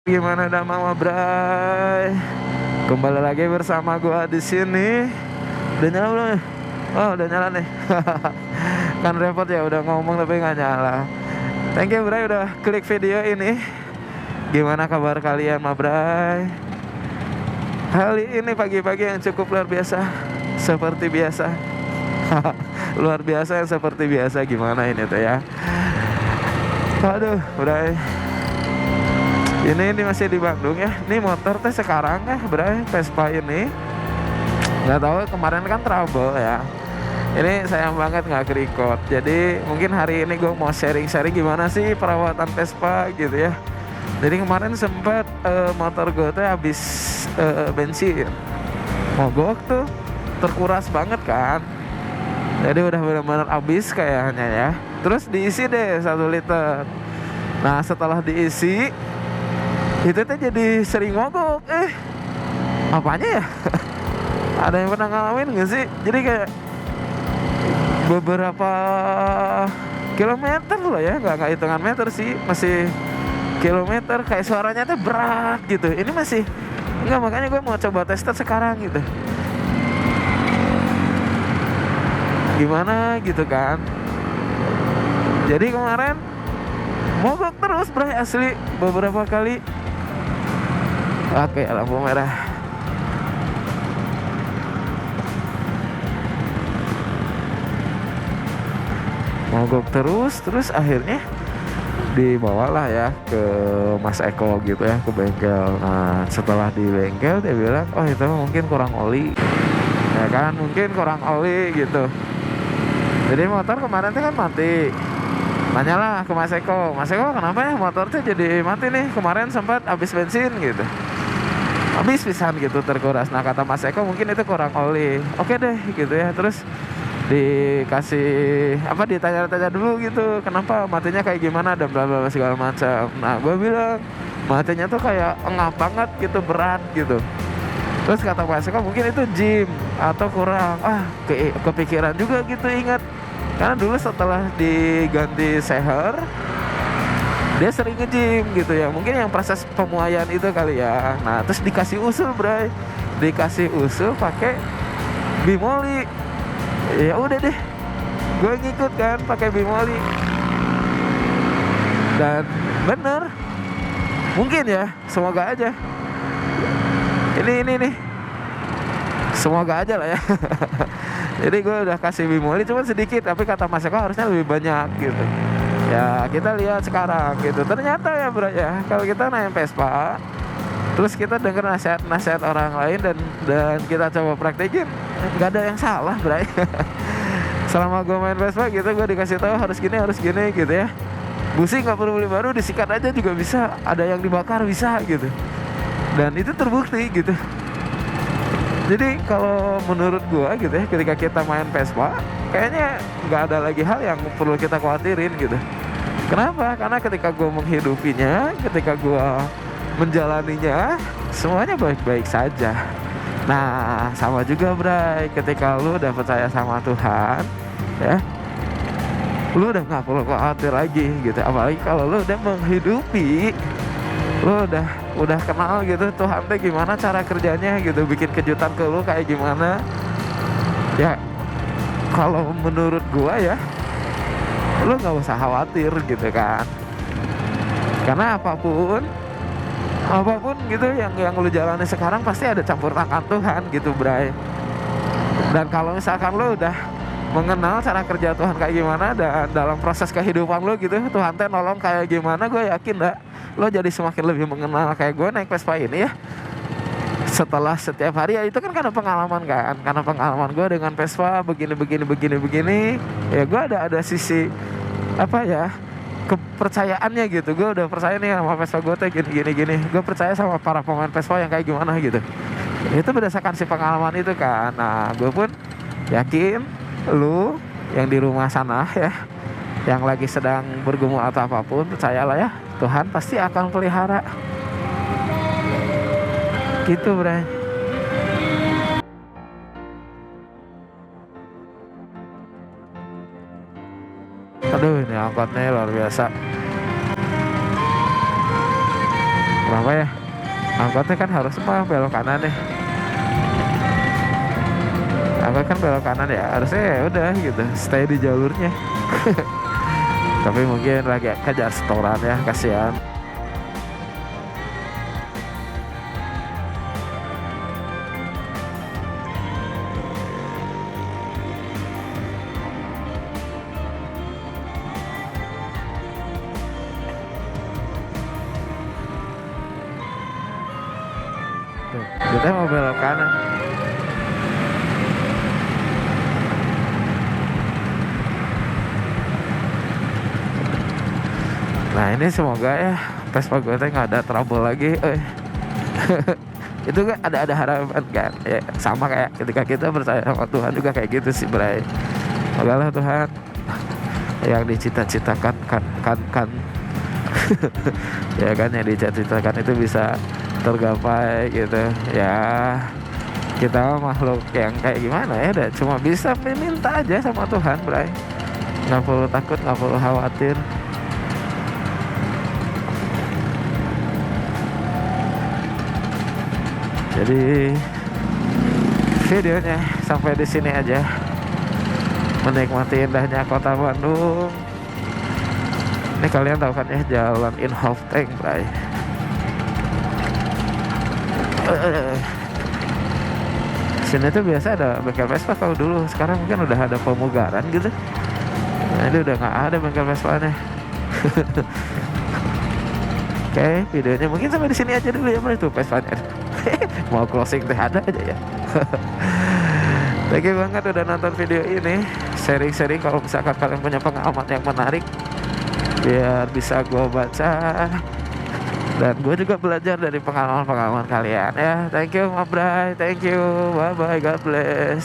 Gimana dah Mama Bray? Kembali lagi bersama gua di sini. Udah nyala belum ya? Oh, udah nyala nih. Kan repot ya udah ngomong tapi nggak nyala. Thank you Bray udah klik video ini. Gimana kabar kalian Ma Bray? Kali ini pagi-pagi yang cukup luar biasa. Seperti biasa. Luar biasa yang seperti biasa gimana ini tuh ya. Aduh, Bray. Ini masih di Bandung ya. Ini motor teh sekarang ya, Bray, Vespa ini. Nggak tahu kemarin kan trouble ya. Ini sayang banget nggak ke-record. Jadi mungkin hari ini gue mau sharing-sharing gimana sih perawatan Vespa gitu ya. Jadi kemarin sempat motor gue tuh habis bensin. Mogok tuh terkuras banget kan. Jadi udah benar-benar habis kayaknya ya. Terus diisi deh 1 liter. Nah setelah diisi itu tuh jadi sering mogok. Apanya ya? Ada yang pernah ngalamin gak sih? Jadi kayak beberapa kilometer loh ya, nggak hitungan meter sih, masih kilometer, kayak suaranya tuh berat gitu. Ini masih enggak, makanya gue mau coba tester sekarang gitu. Gimana gitu kan. Jadi kemarin mogok terus Bray, asli beberapa kali. Oke, lampu merah. Mogok terus akhirnya dibawalah ya ke Mas Eko gitu ya, ke bengkel. Nah setelah di bengkel dia bilang, oh itu mungkin kurang oli ya kan, mungkin kurang oli gitu. Jadi motor kemarin tuh kan mati. Tanyalah ke Mas Eko, Mas Eko kenapa ya motor tuh jadi mati nih, kemarin sempat habis bensin gitu, habis pisan gitu terkuras. Nah kata Mas Eko mungkin itu kurang oli. Oke deh gitu ya. Terus dikasih apa, ditanya-tanya dulu gitu kenapa matinya kayak gimana dan bla bla segala macam. Nah gue bilang matinya tuh kayak engap banget gitu, berat gitu. Terus kata Mas Eko mungkin itu gym atau kurang kepikiran juga gitu, ingat karena dulu setelah diganti seher dia sering nge-gym gitu ya, mungkin yang proses pemuaian itu kali ya. Nah terus dikasih usul Bray, dikasih usul pakai bimoli. Ya udah deh, gue ngikut kan pakai bimoli. Dan bener, mungkin ya, semoga aja. Ini nih, semoga aja lah ya. Jadi gue udah kasih bimoli cuma sedikit, tapi kata Mas Eko harusnya lebih banyak gitu. Ya kita lihat sekarang gitu. Ternyata ya Bro ya, kalau kita naik Vespa terus kita denger nasihat orang lain dan kita coba praktekin, nggak ada yang salah Bro. Selama gue main Vespa gitu, gue dikasih tahu harus gini gitu ya. Busi nggak perlu beli baru, disikat aja juga bisa. Ada yang dibakar bisa gitu. Dan itu terbukti gitu. Jadi kalau menurut gue gitu ya, ketika kita main Vespa, kayaknya nggak ada lagi hal yang perlu kita khawatirin gitu. Kenapa? Karena ketika gue menghidupinya, ketika gue menjalaninya, semuanya baik-baik saja. Nah sama juga Bray, ketika lu udah percaya sama Tuhan ya, lu udah gak perlu khawatir lagi gitu. Apalagi kalau lu udah menghidupi, lu udah kenal gitu Tuhan teh gimana cara kerjanya gitu, bikin kejutan ke lu kayak gimana. Ya kalau menurut gua ya, lu gak usah khawatir gitu kan. Karena apapun gitu yang lu jalani sekarang pasti ada campur tangan Tuhan gitu Bray. Dan kalau misalkan lu udah mengenal cara kerja Tuhan kayak gimana, dan dalam proses kehidupan lu gitu Tuhan teh nolong kayak gimana, gue yakin dah lo jadi semakin lebih mengenal. Kayak gue naik Vespa ini ya, setelah setiap hari ya, itu kan karena pengalaman kan, karena pengalaman gue dengan Vespa begini ya, gue ada sisi apa ya, kepercayaannya gitu. Gue udah percaya nih sama Vespa gue tuh gini. Gue percaya sama para pemain Vespa yang kayak gimana gitu. Itu berdasarkan si pengalaman itu kan. Nah gue pun yakin lu yang di rumah sana ya, yang lagi sedang bergumul atau apapun, percayalah ya, Tuhan pasti akan pelihara. Gitu Bray. Aduh ini angkotnya luar biasa. Kenapa ya? Angkotnya kan harus mah belok kanan nih. Angkot kan belok kanan ya, harusnya ya udah gitu, stay di jalurnya. Tapi mungkin lagi kejar setoran ya, kasihan. Tuh, kita mau belok kanan. Nah ini semoga ya Vespa gue teh nggak ada trouble lagi. Itu kan ada harapan kan ya, sama kayak ketika kita percaya sama Tuhan juga kayak gitu sih Bray. Semoga lah Tuhan yang dicita-citakan kan ya kan, yang dicita-citakan itu bisa tergapai gitu ya. Kita makhluk yang kayak gimana ya, udah cuma bisa minta aja sama Tuhan Bray. Nggak perlu takut, nggak perlu khawatir. Jadi videonya sampai di sini aja. Menikmati indahnya kota Bandung. Ini kalian tahu kan ya, jalan Inhofe Tank Bray. Sini tuh biasa ada bengkel Vespa kalau dulu, sekarang mungkin udah ada pemugaran gitu. Nah ini udah nggak ada bengkel Vespa-nya. Oke, videonya mungkin sampai di sini aja dulu ya Bray, tuh Vespa-nya. Mau closing teh ada aja ya. Thank you banget udah nonton video ini. Sharing-sharing kalau misalkan kalian punya pengalaman yang menarik, biar bisa gue baca dan gue juga belajar dari pengalaman-pengalaman kalian ya. Thank you Mabray, thank you, bye bye, God bless.